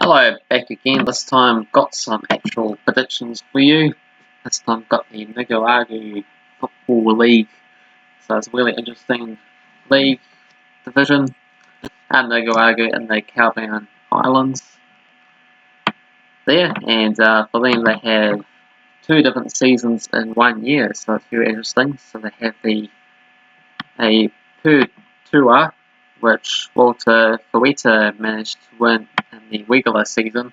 Hello, back again. This time got some actual predictions for you. This time got the Nicaragua Football League. So it's a really interesting league division. And Nicaragua in the Caribbean Islands there. And for them they have two different seasons in 1 year. So it's very interesting. So they have a per tour, which Walter Ferretti managed to win in the regular season.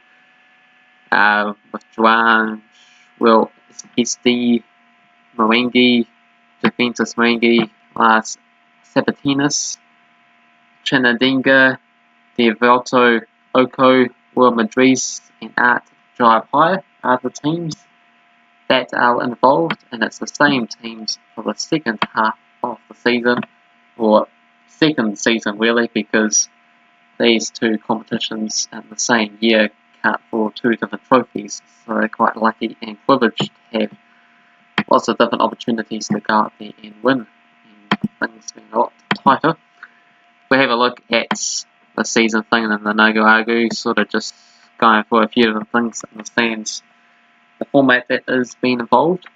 With Juan, Will, Esteli, Moengi, Juventus Moengi, Las Sabanas, Chinandega, Deportivo, Ocotal, Will Madriz, and Jaiapa are the teams that are involved, and it's the same teams for the second half of the season, or second season really, because these two competitions in the same year count for two different trophies, so they're quite lucky and privileged to have lots of different opportunities to go out there and win, and things being a lot tighter. We have a look at the season thing in the Nicaragua, sort of just going for a few different things, understands the format that is being involved.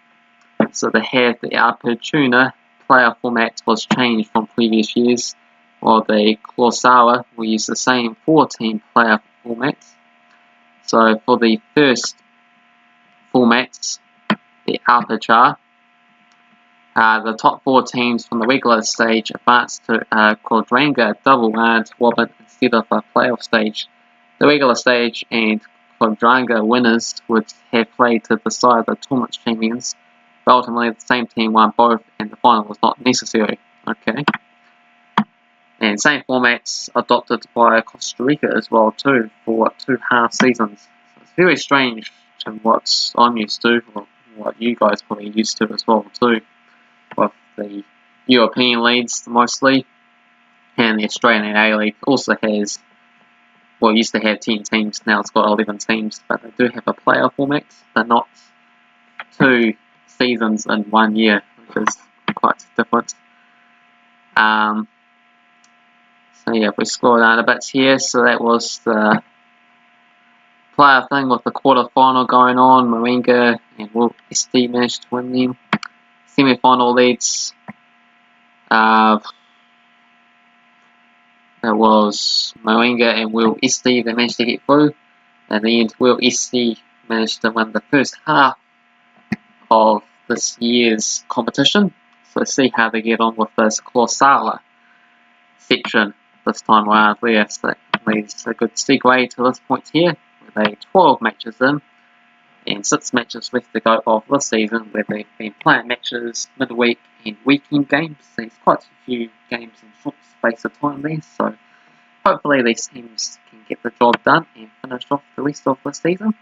So they have the Apertura player format was changed from previous years, while the Clausura will use the same 14 player format. So for the first formats, the Apertura, the top 4 teams from the regular stage advance to quadrangle double round robin instead of a playoff stage. The regular stage and quadrangle winners would have played to decide the tournament champions, but ultimately the same team won both and the final was not necessary. Okay. And same formats adopted by Costa Rica as well too, for 2 half seasons. So it's very strange to what I'm used to, or what you guys probably used to as well too, with the European leagues mostly, and the Australian A-League also has, well, it used to have 10 teams, now it's got 11 teams, but they do have a player format, but not 2 seasons in 1 year, which is quite different. So yeah, if we scroll down a bit here, so that was the player thing with the quarter final going on. Moenga and Will Esteli managed to win them. Semi-final leads. That was Moenga and Will Esteli that managed to get through. And in the end, Will Esteli managed to win the first half of this year's competition. So let's see how they get on with this Clausura section this time around there. So that leads a good segue to this point here, with a 12 matches in and 6 matches left to go of this season, where they've been playing matches midweek and weekend games. So there's quite a few games in short space of time there, so hopefully these teams can get the job done and finish off the rest of the season.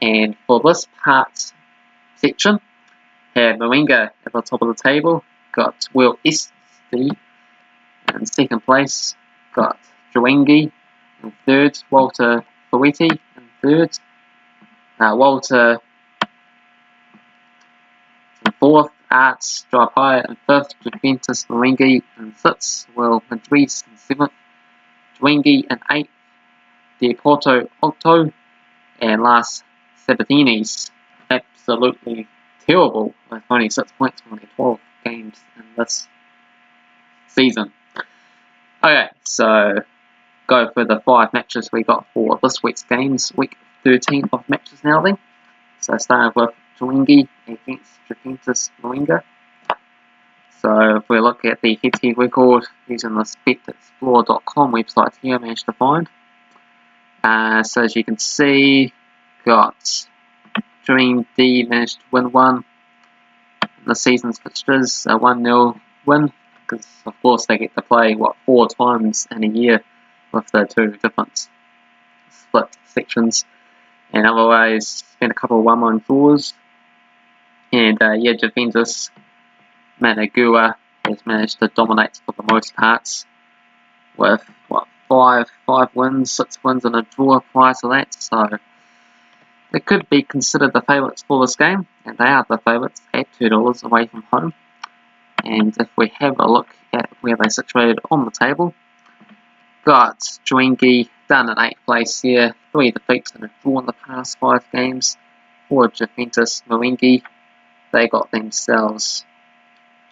And for this part section, have Moenga at the top of the table, got Will Esteli in second place, got Diriangen in third, Walter Ferretti in third, Walter in fourth, Arts Jaiapa in fifth, Juventus Moengi in sixth, Will Madriz in seventh, Diriangen in eighth, Deportivo Ocotal, and Las Sabanas absolutely terrible with only 6 points from only 12 games in this season. Okay, so go for the 5 matches we got for this week's games. Week 13 of matches now then. So starting with Diriangen against Juventus Moenga. So if we look at the head-to-head record using the SpectExplore.com website here, I managed to find. So as you can see, got Diriangen managed to win one in the season's fixtures, a 1-0 win, because of course they get to play 4 times in a year with the 2 different split sections, and otherwise been a couple of 1-1 draws. And yeah, Juventus Managua has managed to dominate for the most parts, with 5 wins, 6 wins and a draw prior to that, so they could be considered the favourites for this game, and they are the favourites at $2 away from home. And if we have a look at where they're situated on the table, got Diriangen down in 8th place here. 3 defeats and a draw in the past 5 games for Juventus Mourinho. They got themselves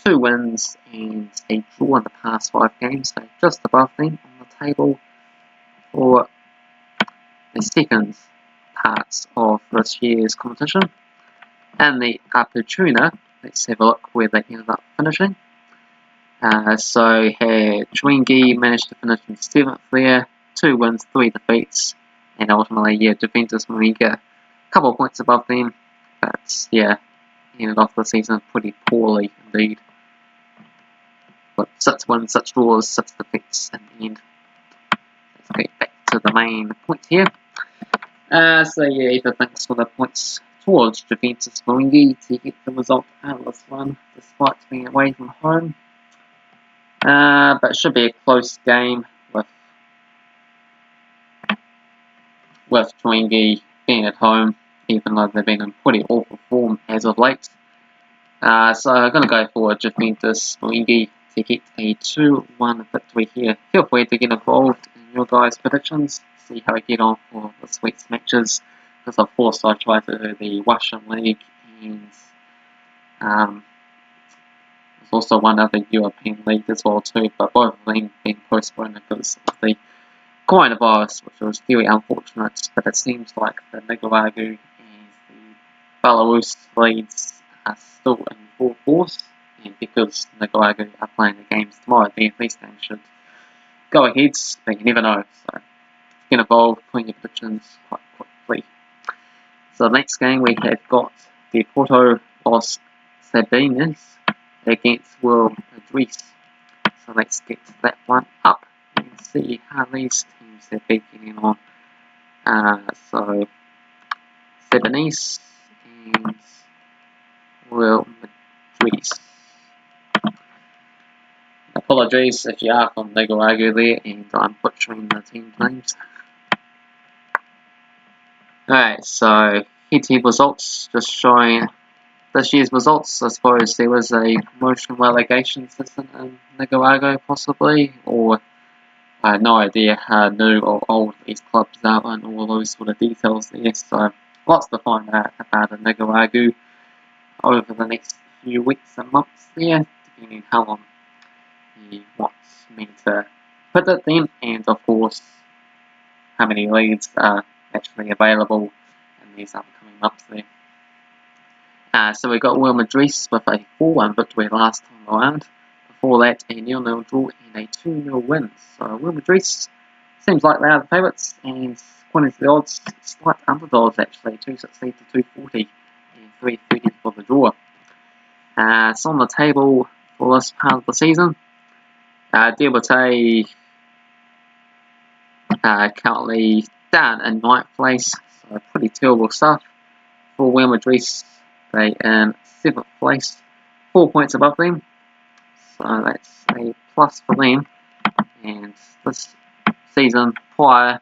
2 wins and a draw in the past 5 games, so just above them on the table for the second part of this year's competition. And the Apertura, let's have a look where they ended up finishing. So Diriangen managed to finish in 7th there, 2 wins, 3 defeats, and ultimately, Juventus Mourinho a couple of points above them, but ended off the season pretty poorly indeed. But 6 wins, 6 draws, 6 defeats in the end. Let's get back to the main point here. Either thanks for the points towards Juventus Mourinho to get the result out of this one, despite being away from home. But it should be a close game with Mourinho being at home, even though they've been in pretty awful form as of late. So I'm going to go for Juventus Mourinho to get a 2-1 victory here. Feel free to get involved in your guys' predictions, see how we get on for this week's matches, because of course I tried to do the Russian League and there's also one other European league as well too, but both of them being postponed because of the coronavirus, which was very unfortunate. But it seems like the Nicaragua and the Belarus leagues are still in full force, and because Nicaragua are playing the games tomorrow, then these games should go ahead, but you never know. So get involved, putting your predictions quite quickly. So the next game we have got Deportivo Los Sabanas against Madriz. So let's get that one up and see how these teams have been getting on. So Sabanas and Madriz. Apologies if you are from Nicaragua there and I'm butchering the team names. Alright, so head-to-head results, just showing this year's results. I suppose there was a promotion relegation system in Nicaragua possibly, or I have no idea how new or old these clubs are and all those sort of details there. So lots to find out about in Nicaragua over the next few weeks and months there, depending how long he wants me to put it then, and of course how many leads are actually available in these upcoming months there. So we got Madriz with a 4-1 victory last time around. Before that, a 0-0 draw and a 2-0 win. So Madriz seems like they are the favourites, and according to the odds, slight underdogs actually, 260 to 240 and 330 for the draw. So on the table for this part of the season, Deportivo currently down in 9th place, so pretty terrible stuff. For Madriz, they in 7th place, 4 points above them, so that's a plus for them. And this season prior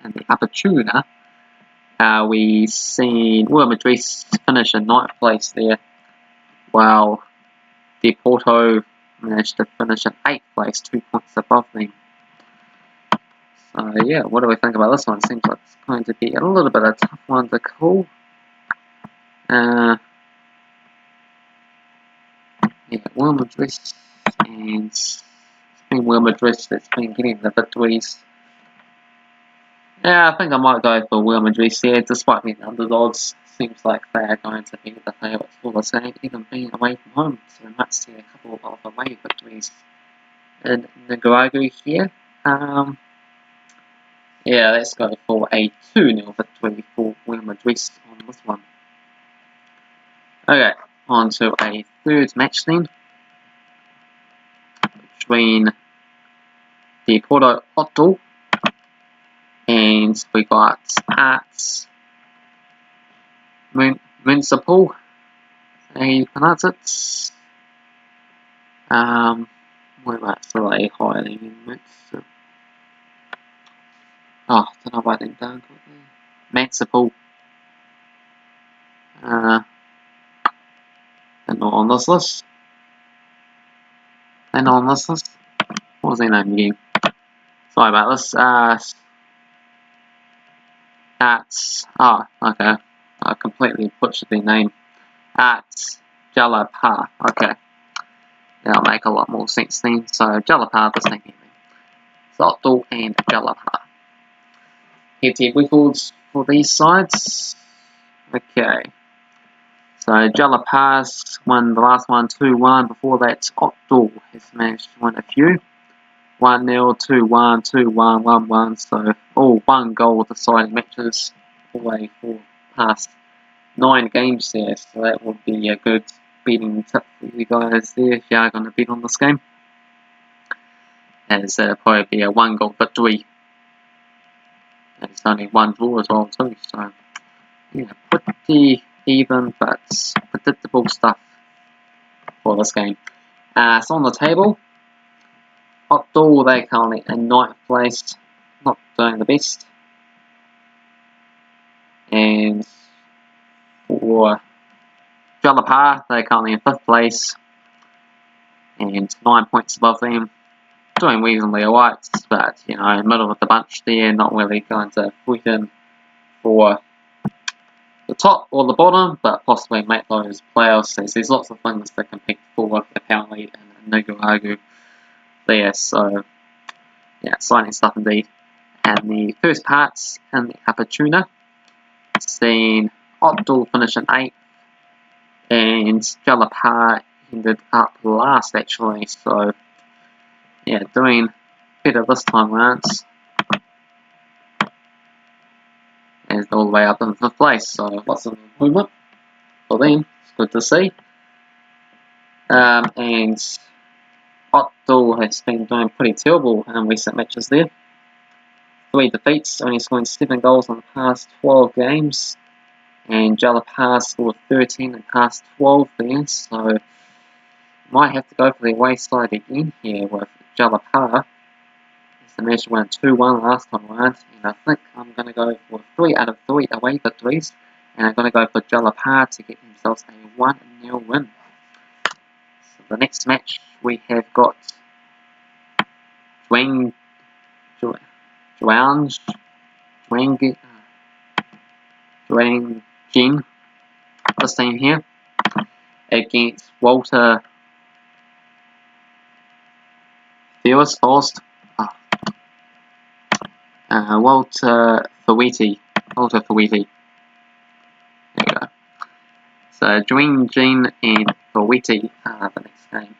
in the Apertura, we seen Madriz finish in 9th place there, while Deportivo managed to finish in 8th place, 2 points above them. So what do we think about this one? Seems like it's going to be a little bit of a tough one to call. Madriz, and it's been Madriz that's been getting the victories. I think I might go for Madriz here, despite being underdogs. Seems like they are going to be the favourites for the game, even being away from home. So we might see a couple of away victories in Nicaragua here. Let's go for a 2-0 victory for Madriz on this one. Okay, on to a third match then, between Deportivo and we got Arts Municipal, how you pronounce it. Where that's really highly Municipal. I don't know if I didn't down quickly. Municipal. And not on this list. What was their name again? Sorry about this. at, oh, okay, I completely butchered their name, at Jaiapa, okay, that'll make a lot more sense then, so Jaiapa, this thing here, so Ocotal and Jaiapa. Head-to-head records for these sides, okay, so Jaiapa's won the last one 2-1, before that Ocotal has managed to win a few, 1-0, 2-1, 2-1, 1-1, so all one goal deciding matches all the way for past 9 games there, so that would be a good betting tip for you guys there if you are going to bet on this game, as that'll probably be a 1 goal victory, and it's only 1 draw as well too, so yeah, pretty even but predictable stuff for this game. So on the table, Ocotal, they currently in 9th place, not doing the best. And for Jaiapa, they're currently in 5th place, and 9 points above them, doing reasonably alright, but you know, middle of the bunch there, not really going to push in for the top or the bottom, but possibly make those playoffs, as there's lots of things to compete for apparently in Nicaragua there, so yeah, exciting stuff indeed. And the first parts in the upper tuna, seen Ocotal finish in 8th, and Jaiapa ended up last actually, so yeah, doing better this time around, and all the way up in 5th place, so lots of improvement for them, it's good to see. And Ocotal has been doing pretty terrible in recent matches there. 3 defeats, only scoring 7 goals in the past 12 games, and Jaiapa scored 13 in the past 12 there, so might have to go for the away side again here with Jaiapa. The match won 2-1 last time around, and I think I'm going to go for 3 out of 3 away victories, and I'm going to go for Jaiapa to get themselves a 1-0 win. So the next match we have got Diriangen, this team here, against Walter Ferretti. Walter Ferretti. There we go. So Diriangen and Ferretti are the next game.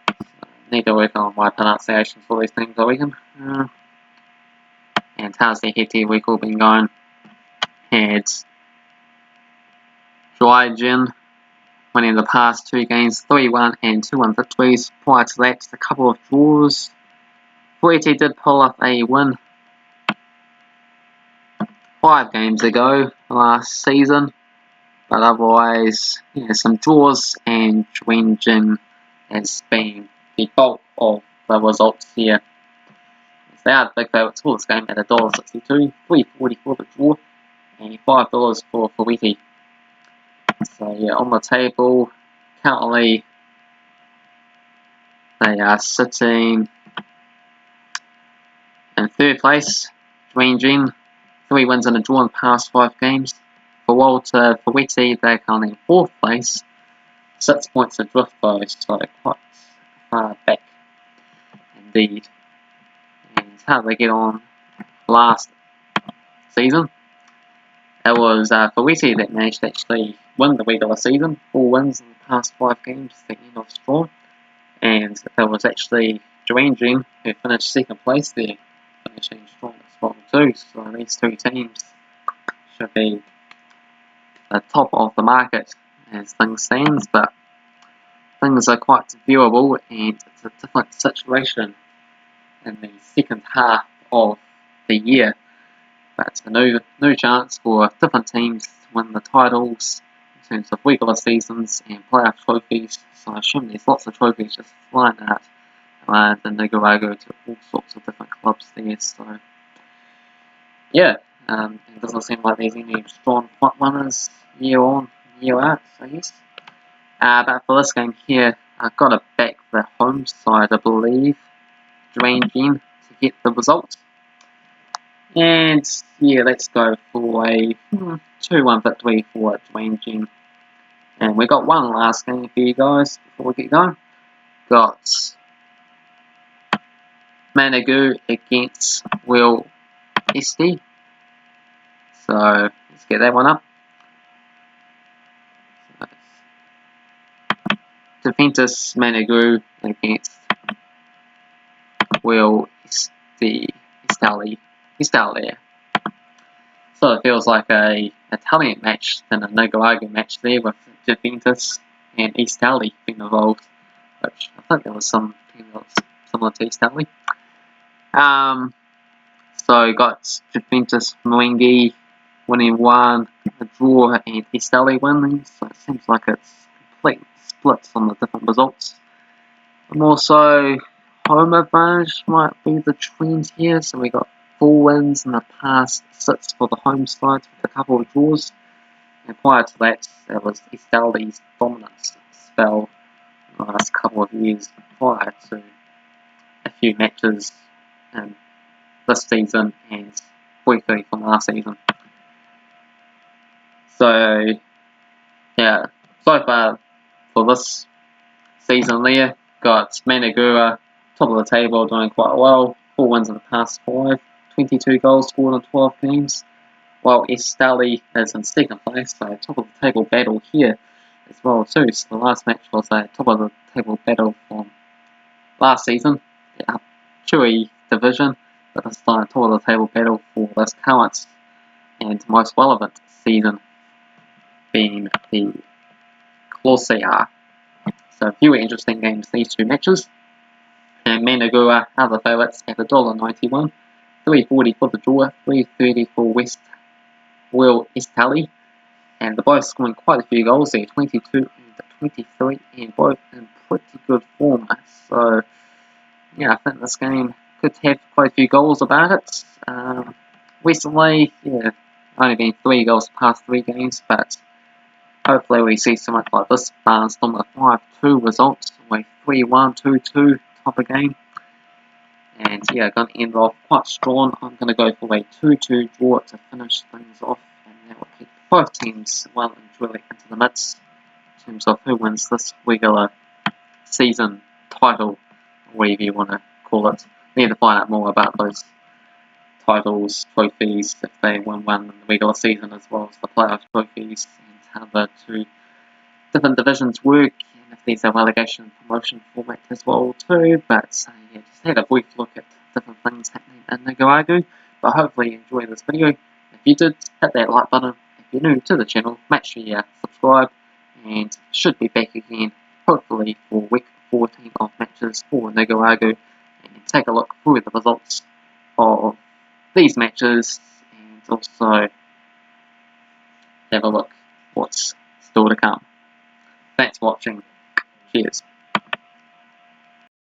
So need to work on my pronunciation for these things, I reckon. And how's their head-to-head record been going? Had Diriangen winning the past 2 games, 3-1 and 2-1 victories. Prior to that, a couple of draws. Ferretti did pull up a win 5 games ago last season, but otherwise, yeah, some draws, and Diriangen has been the bulk of the results here. They are the big favourites for this game at $1.62, $3.40 for the draw, and $5 for Ferretti. So yeah, on the table, currently they are sitting in 3rd place. Diriangen, 3 wins and a draw in the past 5 games. For Walter Ferretti, they're currently in 4th place, 6 points adrift though, so quite far back indeed. And how did they get on last season? It was Ferretti that managed to actually win the regular season, 4 wins in the past 5 games, the end of strong. And it was actually Diriangen who finished 2nd place there, finishing strong as well too. So these 2 teams should be the top of the market as things stands, but things are quite viewable, and it's a different situation in the second half of the year. But it's a new chance for different teams to win the titles in terms of regular seasons and playoff trophies. So I assume there's lots of trophies just flying out around in Nicaragua to all sorts of different clubs there. So yeah, it doesn't seem like there's any strong front runners year on, year out, I guess. But for this game here, I've got to back the home side, I believe, Diriangen, to get the result. And yeah, let's go for a 2-1 victory for Diriangen. And we got one last game for you guys before we get going. Got Managua against Esteli. So let's get that one up. Juventus Managua against Esteli. So it feels like a Italian match than a Nicaragua match there with Juventus and Esteli being involved, which I think there was some similar to Esteli. So got Juventus Mwengi winning 1, a draw, and Esteli winning. So it seems like it's complete splits on the different results. And also, home advantage might be the trend here. So we got 4 wins in the past 6 for the home sides with a couple of draws. And prior to that, it was Esteli's dominance spell in the last couple of years prior to a few matches this season and briefly from last season. So yeah, so far for this season there, got Managua top of the table doing quite well, 4 wins in the past 5, 22 goals scored in 12 games, while Esteli is in second place, so top of the table battle here as well too. So the last match was a top of the table battle from last season, Chewy division, but this time top of the table battle for this current and most relevant season being the Clausura. So a few interesting games these 2 matches. And Managua are the favourites at $1.91, $3.40 for the draw, $3.30 for Esteli, and they're both scoring quite a few goals there, 22 and 23, and both in pretty good form. So yeah, I think this game could have quite a few goals about it. Recently, yeah, only been 3 goals past 3 games, but hopefully we see so much like this balanced on the 5-2 results, with 3-1, 2-2 type of game. And yeah, going to end off quite strong. I'm going to go for a 2-2 draw to finish things off, and that will keep both teams well and truly into the mix in terms of who wins this regular season title, whatever you want to call it. We need to find out more about those titles, trophies, if they win one in the regular season as well as the playoff trophies, and how the 2 different divisions work, and if there's a relegation and promotion format as well too. But yeah, just had a brief look at different things happening in Nicaragua. But hopefully you enjoyed this video. If you did, hit that like button. If you're new to the channel, make sure you subscribe, and should be back again hopefully for week 14 of matches for Nicaragua, and take a look through the results of these matches, and also have a look what's still to come. Thanks for watching. Cheers.